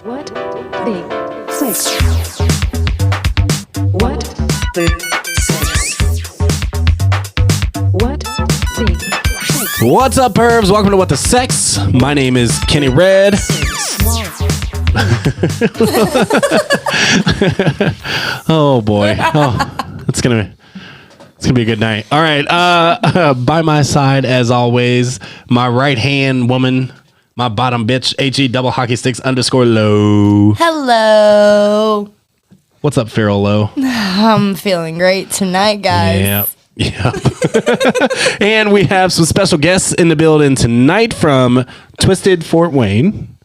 What the sex? What the sex? What the sex? What's up, pervs? Welcome to What the Sex. My name is Kenny Red. Oh boy. Oh, it's gonna be a good night. All right. By my side, as always, my right hand woman, my bottom bitch, HE double hockey sticks _ low. Hello. What's up, Feral Low? I'm feeling great tonight, guys. Yeah. And we have some special guests in the building tonight from Twisted Fort Wayne.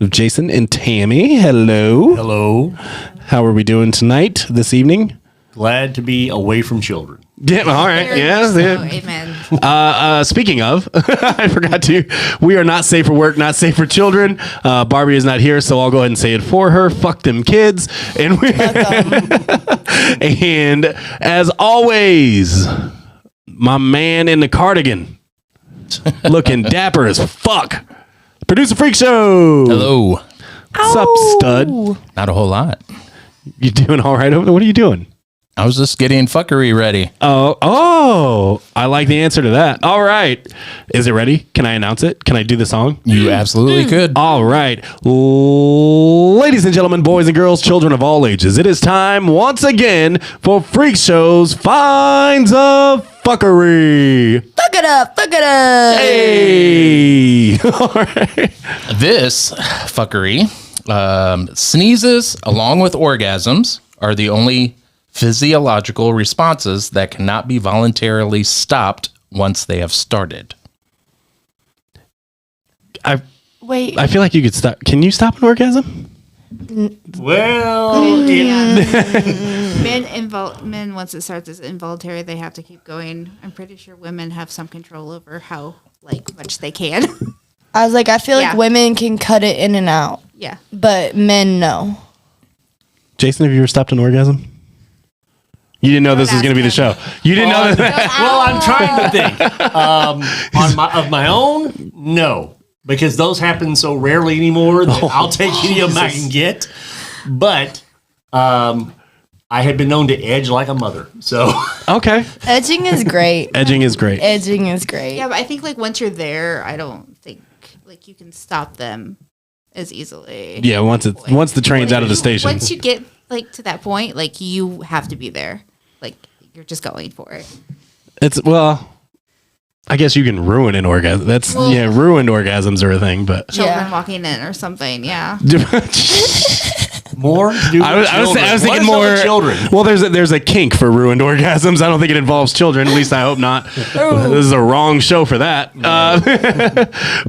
Jason and Tami. Hello. Hello. How are we doing tonight, this evening? Glad to be away from children. Yeah, all right. Very Yeah. much so, Yeah. amen. Speaking of, I forgot to. We are not safe for work, not safe for children. Barbie is not here, so I'll go ahead and say it for her. Fuck them kids. And and as always, my man in the cardigan, looking dapper as fuck. Producer Freak Show. Hello. What's up, stud? Not a whole lot. You doing all right over there? What are you doing? I was just getting fuckery ready. Oh, I like the answer to that. All right. Is it ready? Can I announce it? Can I do the song? You absolutely could. All right. Ladies and gentlemen, boys and girls, children of all ages, it is time once again for Freak Show's Finds of Fuckery. Fuck it up. Fuck it up. Hey. All right. This fuckery, sneezes along with orgasms are the only physiological responses that cannot be voluntarily stopped once they have started. Wait. I feel like you could stop. Can you stop an orgasm? Well, Men, once it starts as involuntary, they have to keep going. I'm pretty sure women have some control over how much they can. I was like, I feel like Yeah. women can cut it in and out, Yeah. but men no. Jason, have you ever stopped an orgasm? You didn't know this was going to be the show. You didn't know that. well, I'm trying to think. Of my own, no, because those happen so rarely anymore that I'll take any of them I can get. But I had been known to edge like a mother. So Okay. Edging is great. Edging is great. Edging is great. Yeah, but I think once you're there, I don't think you can stop them as easily. Yeah, once the train's out of the station. Once you get to that point, you have to be there. You're just going for it. I guess you can ruin an orgasm. Ruined orgasms are a thing, but Children walking in or something, yeah. more. To do with I was children. thinking What is more up with children. Well, there's a kink for ruined orgasms. I don't think it involves children. At least I hope not. This is a wrong show for that.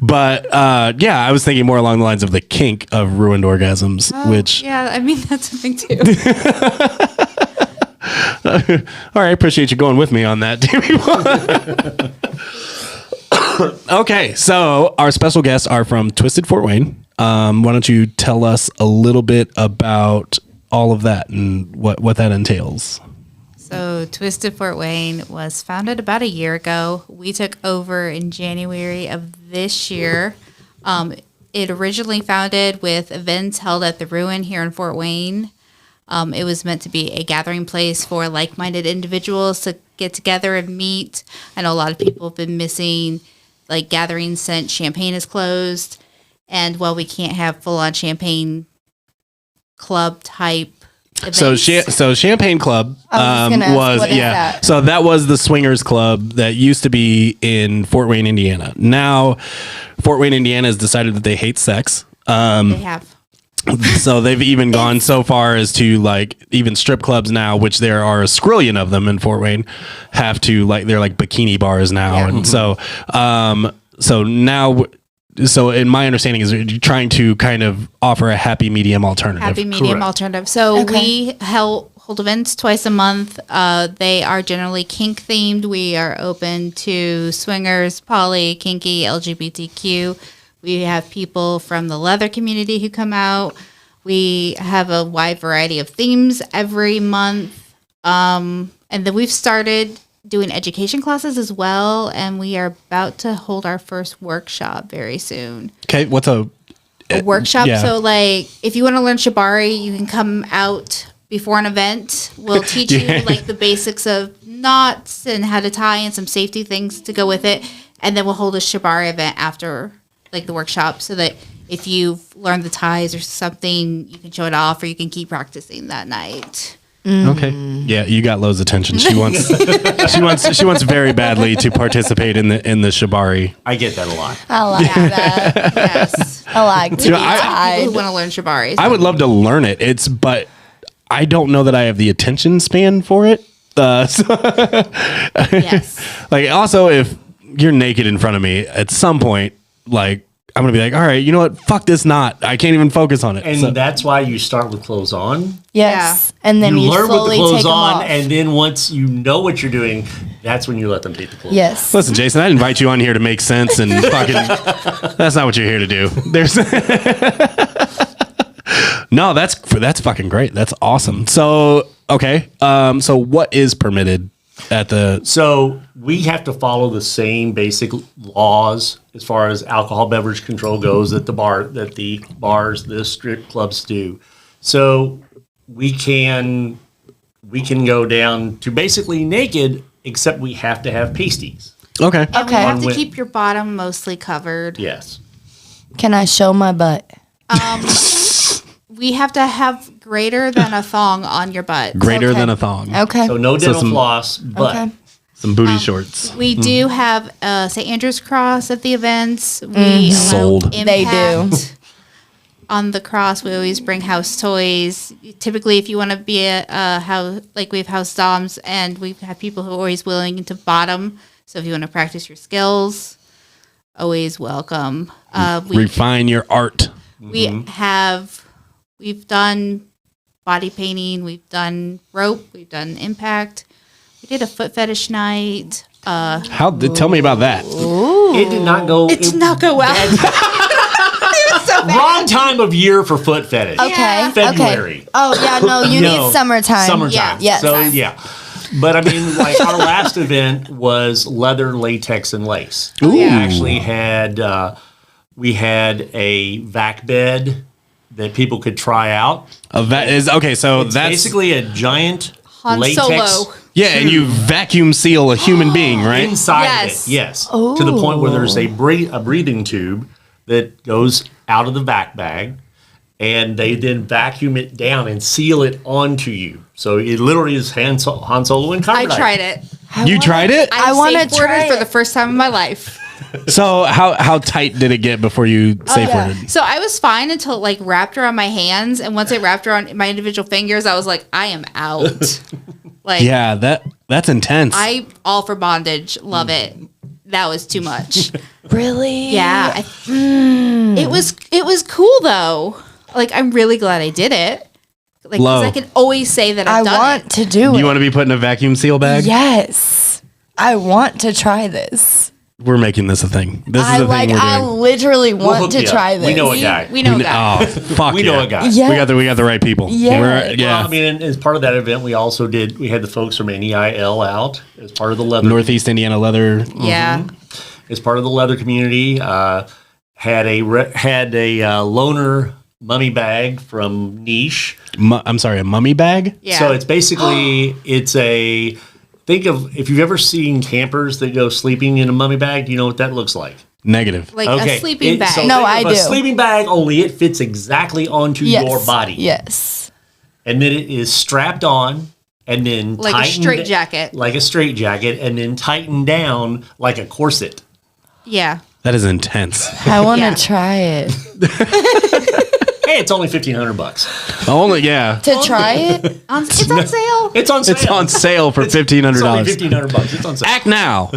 But I was thinking more along the lines of the kink of ruined orgasms, which. Yeah, I mean that's a thing too. All right, I appreciate you going with me on that, Timmy. Okay, so our special guests are from Twisted Fort Wayne. Why don't you tell us a little bit about all of that and what that entails? So Twisted Fort Wayne was founded about a year ago. We took over in January of this year. It originally founded with events held at the Ruin here in Fort Wayne. It was meant to be a gathering place for like-minded individuals to get together and meet. I know a lot of people have been missing gatherings since Champagne is closed. And while we can't have full-on Champagne club type events. So Champagne Club I was gonna ask, what is that? So that was the swingers club that used to be in Fort Wayne, Indiana. Now Fort Wayne, Indiana has decided that they hate sex. They have. So they've even gone so far as to even strip clubs now, which there are a skrillion of them in Fort Wayne, have to they're like bikini bars now. Yeah. And so now in my understanding is you're trying to kind of offer a happy medium alternative. Happy medium Correct. alternative. So Okay. we hold events twice a month. They are generally kink themed. We are open to swingers, poly, kinky, LGBTQ. We have people from the leather community who come out. We have a wide variety of themes every month. And then we've started doing education classes as well. And we are about to hold our first workshop very soon. Okay, what's a a workshop. yeah. So, like, if you want to learn shibari, you can come out before an event. We'll teach Yeah. you like the basics of knots and how to tie and some safety things to go with it, and then we'll hold a shibari event after like the workshop, so that if you've learned the ties or something, you can show it off, or you can keep practicing that night. Okay. Yeah, you got Lo's attention. She wants she wants very badly to participate in the shibari. I get that a lot. I like that. Yes, I like to be people who tied. want to learn shibari. I would love to learn it. But I don't know that I have the attention span for it. Yes. Like, also, if you're naked in front of me at some point, like, I'm gonna be like, all right, you know what? Fuck this knot. I can't even focus on it. And that's why you start with clothes on. Yes. And then You you learn with the slowly clothes take them on, off. and then once you know what you're doing, that's when you let them take the clothes. Yes. Listen, Jason, I didn't invite you on here to make sense and fucking. That's not what you're here to do. There's. No, that's fucking great. That's awesome. So, okay. So what is permitted at the? So we have to follow the same basic laws as far as alcohol beverage control goes that the bars, the strip clubs do. So we can go down to basically naked, except we have to have pasties. Okay. And we Okay. have to On keep your bottom mostly covered. Yes. Can I show my butt? We have to have greater than a thong on your butt. Greater Okay. than a thong. Okay. So no dental some- floss, but Okay. Some booty shorts. We do have St. Andrew's cross at the events. We allow Sold. They do. impact on the cross. We always bring house toys. Typically, if you want to be a house, like we have house doms, and we have people who are always willing to bottom. So if you want to practice your skills, always welcome. Refine your art. We've done body painting. We've done rope. We've done impact. We did a foot fetish night. Tell me about that. it did not go. It did not go well. Wrong time of year for foot fetish. Okay. February. Okay. Oh yeah, no, you No, need summertime. Summertime. Yes. So yeah. But I mean, like our last event was leather, latex, and lace. We actually had we had a vac bed that people could try out. So It's that's basically a giant Han latex Solo. yeah, and you vacuum seal a human being, right? inside Yes. of it. Yes. To the point where there's a breathing tube that goes out of the vac bag, and they then vacuum it down and seal it onto you. So it literally is Han Solo and I carbonite. tried it. You tried it? I wanna safe try worded for it. the first time in my life. So how tight did it get before you safe worded? So I was fine until it like wrapped around my hands, and once it wrapped around my individual fingers, I was like, I am out. Like, Yeah, that's intense. I all for bondage, love it. That was too much. Really? Yeah, it was cool though. Like, I'm really glad I did it. Like, 'cause Low. I can always say that I I've done want it. to do you it. want to be put in a vacuum seal bag? Yes. I want to try this. We're making this a thing. This is I the thing we're I doing. literally We'll want hook to you up. try this. We know a guy. We know a guy. Oh, fuck We yeah. know a guy. Yeah. We got the right people. Yeah. Yeah. Well, I mean, and as part of that event, we also we had the folks from NEIL out as part of the leather. Northeast Indiana leather. Yeah. As part of the leather community, had a loner mummy bag from Niche. I'm sorry, a mummy bag? Yeah. So it's basically think of if you've ever seen campers that go sleeping in a mummy bag. Do you know what that looks like? Negative. like a sleeping bag. So No, think I of do. A sleeping bag, only it fits exactly onto Yes. your body. Yes. And then it is strapped on and then Like a tightened straitjacket. like a straitjacket, and then tightened down like a corset. Yeah. That is intense. I want to Yeah. try it. Hey, it's only $1,500. Only, yeah. To try it? It's on sale. It's on sale. It's on sale for It's only $1,500. $1,500. It's on sale. Act now.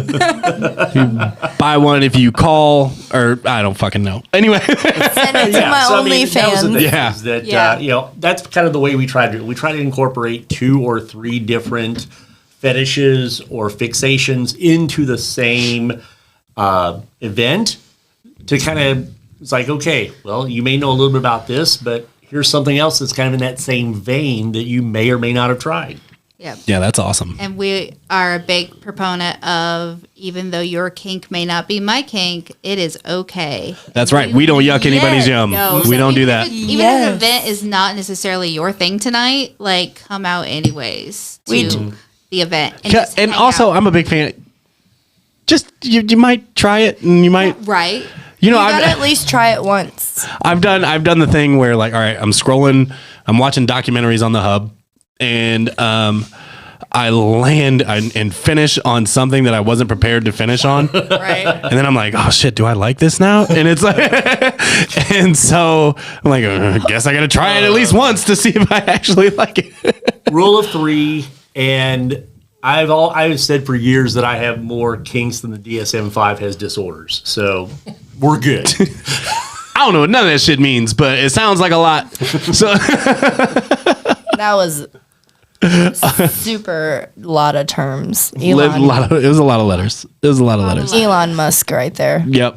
You buy one if you call, or I don't fucking know. Anyway, Send it to my so, I mean, that was the OnlyFans. thing, Yeah. is that, Yeah. that's kind of the way we try to do it. We try to incorporate 2 or 3 different fetishes or fixations into the same event to kind of, it's like, okay, well, you may know a little bit about this, but here's something else that's kind of in that same vein that you may or may not have tried. Yep. Yeah, that's awesome. And we are a big proponent of, even though your kink may not be my kink, it is okay. That's right. We don't yuck anybody's yum. No, We so don't do even that. if even if Yes. an event is not necessarily your thing tonight, like come out anyways to the event. And, just And hang also, out. I'm a big fan. Just you might try it, and you might, right. you know, You gotta I've, at least try it once. I've done the thing where, like, all right, I'm scrolling, I'm watching documentaries on the hub, and I land and finish on something that I wasn't prepared to finish on. Right. And then I'm like, oh shit, do I like this now? And it's like, and so I'm like, I guess I got to try it at least once to see if I actually like it. Rule of 3, and I've said for years that I have more kinks than the DSM-5 has disorders. So we're good. I don't know what none of that shit means, but it sounds like a lot. So That was super lot of terms. it was a lot of letters. It was a lot of letters. Elon Musk right there. Yep.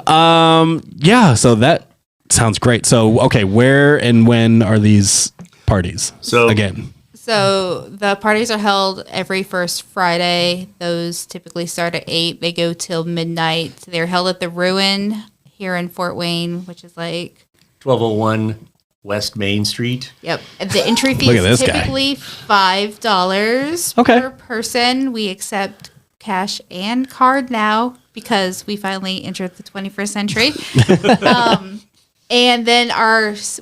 Yeah, so that sounds great. So, okay, where and when are these parties? So- again. So the parties are held every first Friday. Those typically start at 8. They go till midnight. They're held at the Ruin here in Fort Wayne, which is like 1201 West Main Street. Yep. The entry fee Look at is this guy. typically $5 Okay. per person. We accept cash and card now because we finally entered the 21st century. And then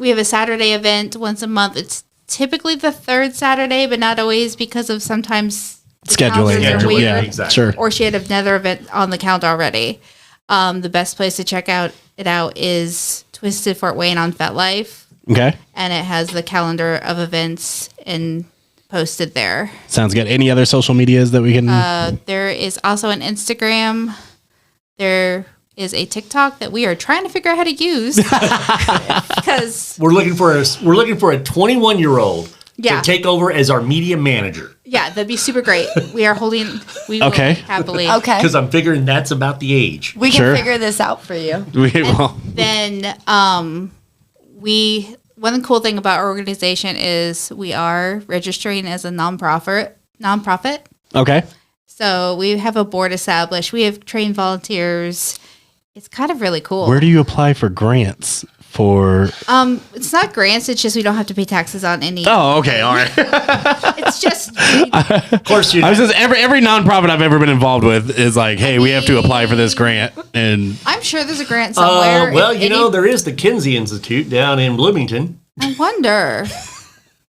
we have a Saturday event once a month. It's typically the third Saturday, but not always because of sometimes the Scheduling. calendars are weird. Yeah, exactly. sure. Or she had another event on the calendar already. The best place to check it out is Twisted Fort Wayne on FetLife. Okay. And it has the calendar of events and posted there. Sounds good. Any other social medias that we can? There is also an Instagram. There is a TikTok that we are trying to figure out how to use because We're looking for a 21-year-old Yeah. to take over as our media manager. yeah, that'd be super great. We are holding. We will Okay. happily. Okay. Because I'm figuring that's about the age. We can Sure. figure this out for you. Then one cool thing about our organization is we are registering as a nonprofit. Okay. So we have a board established. We have trained volunteers. It's kind of really cool. Where do you apply for grants for? It's not grants. It's just we don't have to pay taxes on any. Oh, okay. All right. It's just Of course, you I was just every nonprofit I've ever been involved with is like, hey, we have to apply for this grant, and I'm sure there's a grant somewhere. well, If you know, any- there is the Kinsey Institute down in Bloomington. I wonder.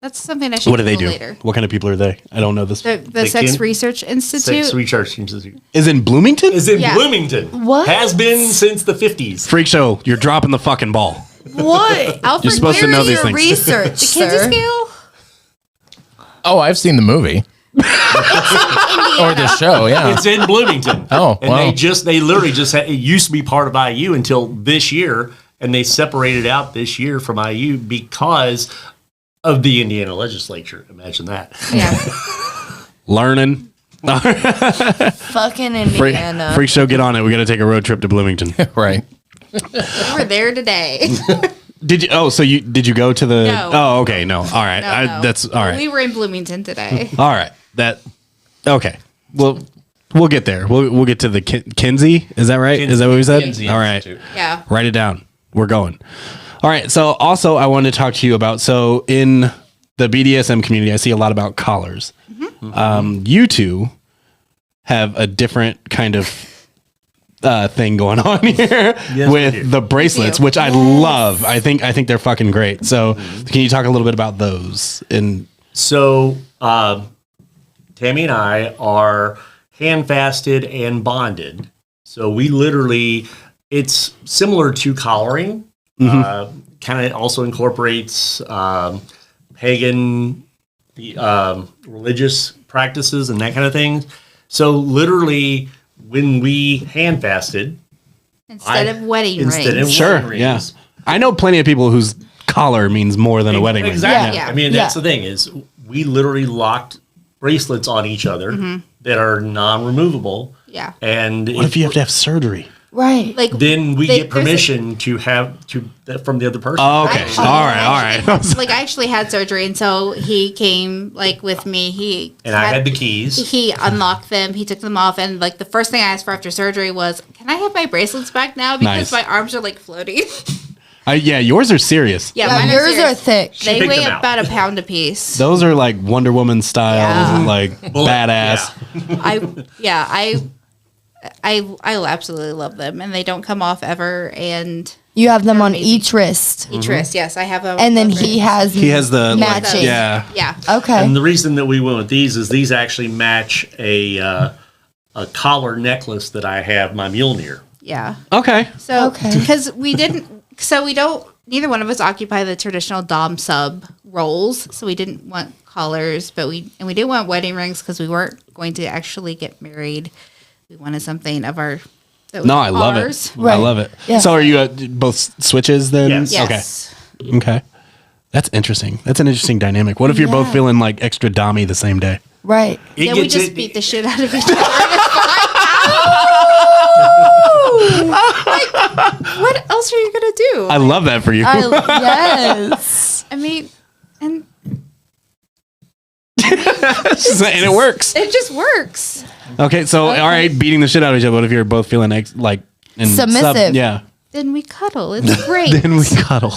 That's something I should what do they Google do? later. What kind of people are they? I don't know this. The Sex Kin- Research Institute. Sex Research Institute. Is in Bloomington? Is in Yeah. Bloomington. What? Has been since the 50s. Freak show. You're dropping the fucking ball. What? Alfred, You're supposed to where know is these your things. Research, The Kinsey sir. scale? Oh, I've seen the movie or the show. Yeah. It's in Bloomington. Oh, and wow. they literally just it used to be part of IU until this year, and they separated out this year from IU because of the Indiana legislature. Imagine that. Yeah. Learning. Fucking Indiana. Freak show, get on it. We got to take a road trip to Bloomington. Right. We were there today. Did you? Oh, so did you go to the? No. Oh, okay. No. All right. No. That's all right. We were in Bloomington today. All right. Okay. Well, we'll get there. We'll get to the Kinsey. Is that right? Is that what we said? Kinsey All right. Institute. Yeah. Write it down. We're going. All right. So also I wanted to talk to you about, so in the BDSM community, I see a lot about collars. You two have a different kind of thing going on here we with do. the bracelets, which I love. I think they're fucking great. So can you talk a little bit about those? And So, Tammy and I are hand fasted and bonded. So we literally, it's similar to collaring. Kind of also incorporates pagan, religious practices and that kind of thing. So literally, when we hand fasted, Instead of wedding instead rings. of sure, wedding yeah. rings, I know plenty of people whose collar means more than a wedding ring. Exactly. Yeah. I mean, that's Yeah. the thing is we literally locked bracelets on each other that are non-removable. Yeah. And What if you have to have surgery? Right. Like then we they- get there's a- permission to have from the other person. Oh, okay. Actually, All right. Like I actually had surgery, and so he came like with me. And I had the keys. He unlocked them. He took them off, and like the first thing I asked for after surgery was, "Can I have my bracelets back now?" Because Nice. my arms are like floating. Yeah, yours are serious. Yeah, Yeah, mine yours are serious. thick. They picked weigh them out. about a pound a piece. Those are like Wonder Woman style, Yeah. like badass. I absolutely love them, and they don't come off ever. And You have them on amazing. each wrist. each wrist, yes, I have them. And then he has the like, matching. yeah. yeah. Okay. And the reason that we went with these is these actually match a collar necklace that I have my Mjolnir. Yeah. Okay. So, Okay. because neither one of us occupy the traditional dom sub roles, so we didn't want collars, but we didn't want wedding rings because we weren't going to actually get married. We wanted something of our. That was No, I love ours. it. I Right. love it. Yeah. So are you both switches then? Yes. Yes. Okay. That's interesting. That's an interesting dynamic. What if you're both Yeah. feeling like extra dommy the same day? Right. It Yeah, we gets just it- beat the shit out of each other. What else are you gonna do? I love that for you. Yes. I mean, and And it works. it just works. Okay, so all right, beating the shit out of each other. What if you're both feeling like in Submissive. yeah. Then we cuddle. It's great. Then we cuddle.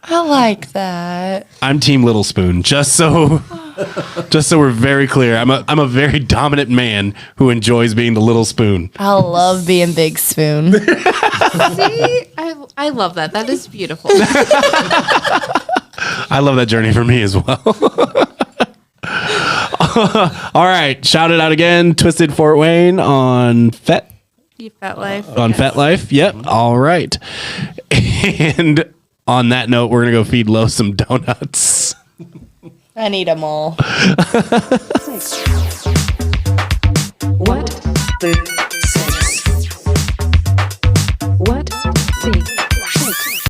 I like that. I'm Team Little Spoon. Just so we're very clear, I'm a very dominant man who enjoys being the little spoon. I love being Big Spoon. See, I love that. That is beautiful. I love that journey for me as well. All right, shout it out again. Twisted Fort Wayne on FET. You fat life. On FetLife. Yep. All right. And on that note, we're gonna go feed Lo some donuts. I need them all. What the